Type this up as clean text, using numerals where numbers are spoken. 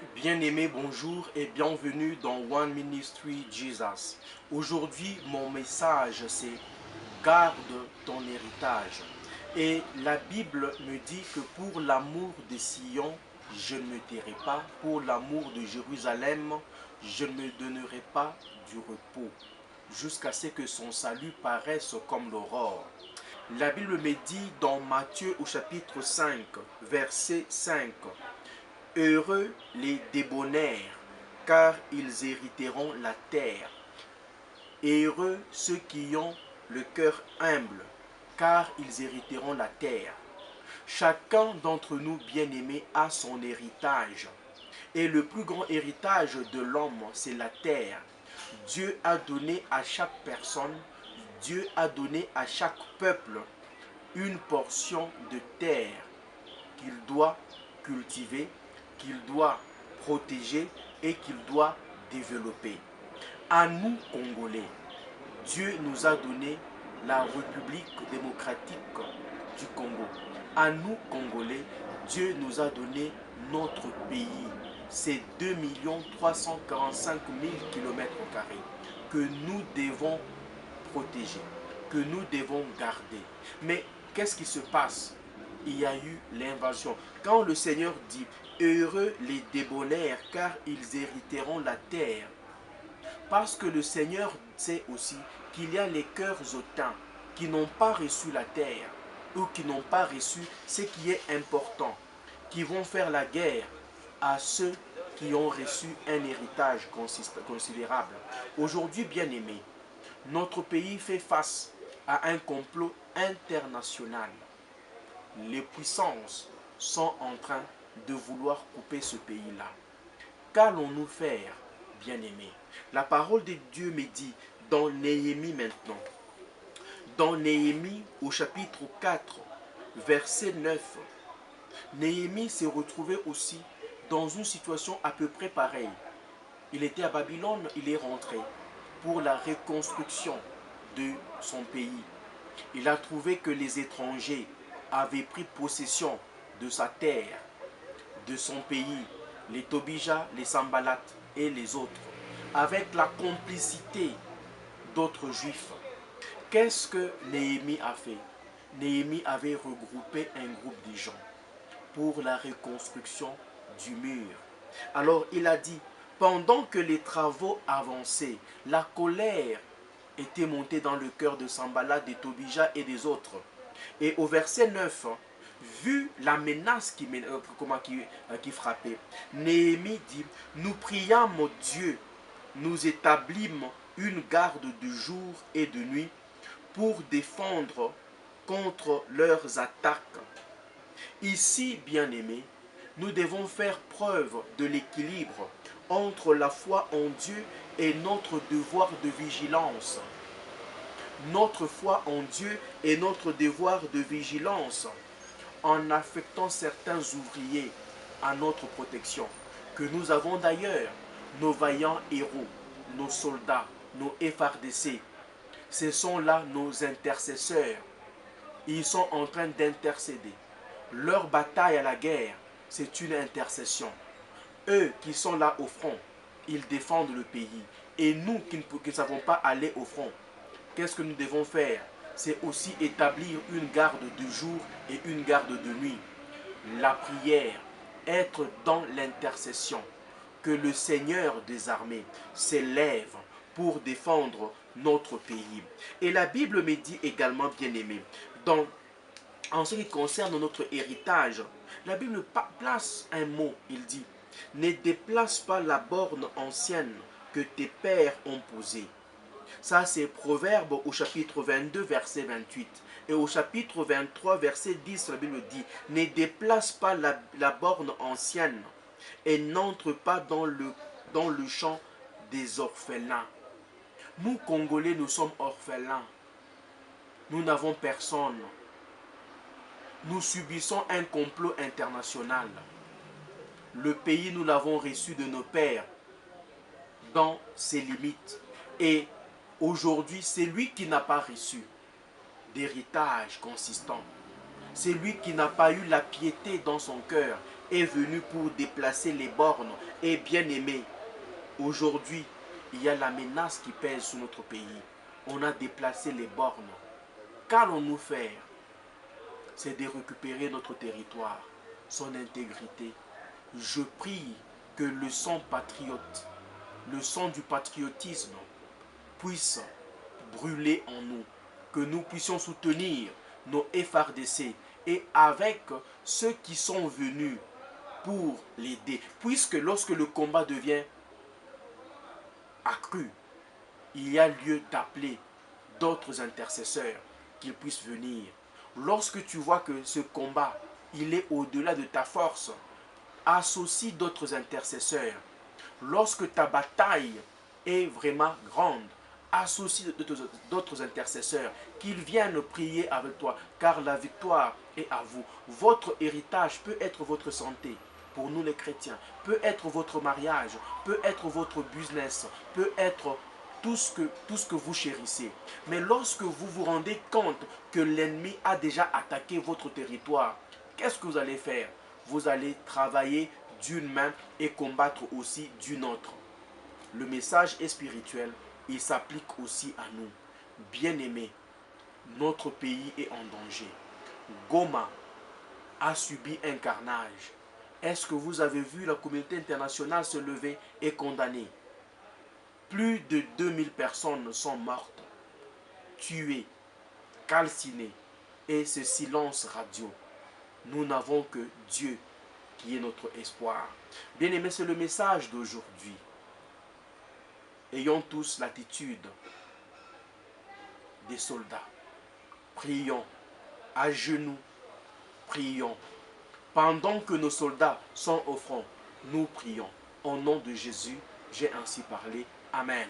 Bien-aimés, bonjour et bienvenue dans One Ministry Jesus. Aujourd'hui, mon message c'est garde ton héritage. Et la Bible me dit que pour l'amour de Sion, je ne me tairai pas. Pour l'amour de Jérusalem, je ne me donnerai pas du repos jusqu'à ce que son salut paraisse comme l'aurore. La Bible me dit dans Matthieu au chapitre 5, verset 5, heureux les débonnaires, car ils hériteront la terre. Heureux ceux qui ont le cœur humble, car ils hériteront la terre. Chacun d'entre nous, bien-aimés, a son héritage. Et le plus grand héritage de l'homme, c'est la terre. Dieu a donné à chaque personne, Dieu a donné à chaque peuple une portion de terre qu'il doit cultiver, qu'il doit protéger et qu'il doit développer. À nous, Congolais, Dieu nous a donné la République démocratique du Congo. À nous, Congolais, Dieu nous a donné notre pays. C'est 2 345 000 km² que nous devons protéger, que nous devons garder. Mais qu'est-ce qui se passe? Il y a eu l'invasion. Quand le Seigneur dit heureux les débonnaires car ils hériteront la terre, parce que le Seigneur sait aussi qu'il y a les cœurs hautains qui n'ont pas reçu la terre ou qui n'ont pas reçu ce qui est important, qui vont faire la guerre à ceux qui ont reçu un héritage considérable. Aujourd'hui, bien-aimés, notre pays fait face à un complot international. Les puissances sont en train de vouloir couper ce pays-là. Qu'allons-nous faire, bien-aimés? La parole de Dieu me dit dans Néhémie maintenant, dans Néhémie au chapitre 4, verset 9, Néhémie s'est retrouvé aussi dans une situation à peu près pareille. Il était à Babylone, il est rentré pour la reconstruction de son pays. Il a trouvé que les étrangers avaient pris possession de sa terre, de son pays, les Tobija, les Sambalat et les autres, avec la complicité d'autres juifs. Qu'est-ce que Néhémie a fait? Néhémie avait regroupé un groupe de gens pour la reconstruction du mur. Alors il a dit, pendant que les travaux avançaient, la colère était montée dans le cœur de Sambalat, de Tobija et des autres. Et au verset 9, vu la menace qui frappait, Néhémie dit, nous priâmes Dieu, nous établîmes une garde de jour et de nuit pour défendre contre leurs attaques. Ici, bien-aimés, nous devons faire preuve de l'équilibre entre la foi en Dieu et notre devoir de vigilance. Notre foi en Dieu et notre devoir de vigilance en affectant certains ouvriers à notre protection. Que nous avons d'ailleurs nos vaillants héros, nos soldats, nos FRDC. Ce sont là nos intercesseurs. Ils sont en train d'intercéder. Leur bataille à la guerre, c'est une intercession. Eux qui sont là au front, ils défendent le pays. Et nous qui ne savons pas aller au front, qu'est-ce que nous devons faire? C'est aussi établir une garde de jour et une garde de nuit. La prière, être dans l'intercession. Que le Seigneur des armées s'élève pour défendre notre pays. Et la Bible me dit également, bien-aimé, en ce qui concerne notre héritage, la Bible place un mot, il dit, ne déplace pas la borne ancienne que tes pères ont posée. Ça, c'est Proverbe au chapitre 22, verset 28. Et au chapitre 23, verset 10, la Bible dit, ne déplace pas la borne ancienne et n'entre pas dans le champ des orphelins. Nous, Congolais, nous sommes orphelins. Nous n'avons personne. Nous subissons un complot international. Le pays, nous l'avons reçu de nos pères dans ses limites. Et aujourd'hui, c'est lui qui n'a pas reçu d'héritage consistant. C'est lui qui n'a pas eu la piété dans son cœur est venu pour déplacer les bornes. Et bien aimé, aujourd'hui, il y a la menace qui pèse sur notre pays. On a déplacé les bornes. Qu'allons-nous faire? C'est de récupérer notre territoire, son intégrité. Je prie que le sang patriote, le sang du patriotisme puisse brûler en nous, que nous puissions soutenir nos FRDC et avec ceux qui sont venus pour l'aider. Puisque lorsque le combat devient accru, il y a lieu d'appeler d'autres intercesseurs qu'ils puissent venir. Lorsque tu vois que ce combat, il est au-delà de ta force, associe d'autres intercesseurs. Lorsque ta bataille est vraiment grande, associe d'autres intercesseurs, qu'ils viennent prier avec toi, car la victoire est à vous. Votre héritage peut être votre santé, pour nous les chrétiens, peut être votre mariage, peut être votre business, peut être tout ce que vous chérissez. Mais lorsque vous vous rendez compte que l'ennemi a déjà attaqué votre territoire, qu'est-ce que vous allez faire? Vous allez travailler d'une main et combattre aussi d'une autre. Le message est spirituel, il s'applique aussi à nous. Bien-aimés, notre pays est en danger. Goma a subi un carnage. Est-ce que vous avez vu la communauté internationale se lever et condamner? Plus de 2000 personnes sont mortes, tuées, calcinées. Et ce silence radio. Nous n'avons que Dieu qui est notre espoir. Bien-aimés, c'est le message d'aujourd'hui. Ayons tous l'attitude des soldats. Prions, à genoux, prions. Pendant que nos soldats sont au front, nous prions. Au nom de Jésus, j'ai ainsi parlé. Amen.